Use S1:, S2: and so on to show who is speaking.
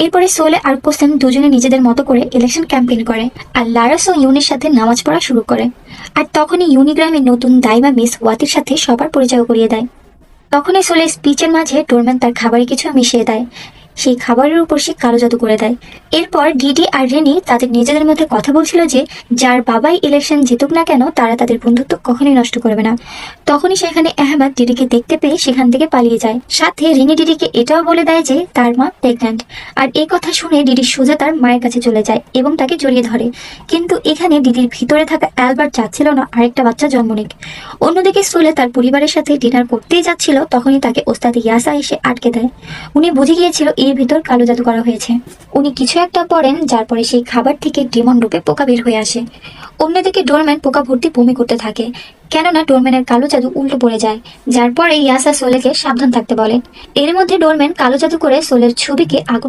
S1: এরপরে সোলে আর কোসেম দুজনে নিজেদের মতো করে ইলেকশন ক্যাম্পেইন করে, আর লারাস ও ইউনির সাথে নামাজ পড়া শুরু করে। আর তখনই ইউনিগ্রামের নতুন দাইমা মিস ওয়াতির সাথে সবার পরিচয় করিয়ে দেয়। তখনই সোলের স্পিচের মাঝে ডোরম্যান তার খাবারে কিছু মিশিয়ে দেয়, সেই খাবারের উপর সে কালো জাদু করে দেয়। এরপর ডিডি আর রেনি তাদের নিজেদের মধ্যে কথা বলছিল যে যার বাবাই ইলেকশন জিতুক না কেন তারা তাদের বন্ধুত্ব কখনোই নষ্ট করবে না। তখনই সেখানে আহমেদ ডিডিকে দেখতে পেয়ে সেখান থেকে পালিয়ে যায়, সাথে রেনি ডিডিকে এটাও বলে দেয় যে তার মা প্রেগন্যান্ট। আর এই কথা শুনে ডিডি সোজা তার মায়ের কাছে চলে যায় এবং তাকে জড়িয়ে ধরে। কিন্তু এখানে ডিডির ভিতরে থাকা অ্যালবার্ট চাচ্ছিল না আরেকটা বাচ্চা জন্ম নিক। অন্যদিকে সোলে তার পরিবারের সাথে ডিনার করতেই যাচ্ছিল, তখনই তাকে ওস্তাদ ইয়াসা এসে আটকে দেয়। উনি বুঝে গিয়েছিল এর ভিতর কালো জাদু করা হয়েছে। উনি কিছু একটা পড়েন, যার পরে সেই খাবার থেকে ডিমন রূপে পোকা বের হয়ে আসে। অন্যদিকে ডোরম্যান পোকা ভর্তি বমি করতে থাকে, কেননা ডোরম্যানের কালো জাদু উল্টো পড়ে যায়, যার পরে ইয়াসা সোলেকে সাবধান থাকতে বলে। এর মধ্যে ডোরম্যান কালো জাদু করে সোলের ছবিকে আগুন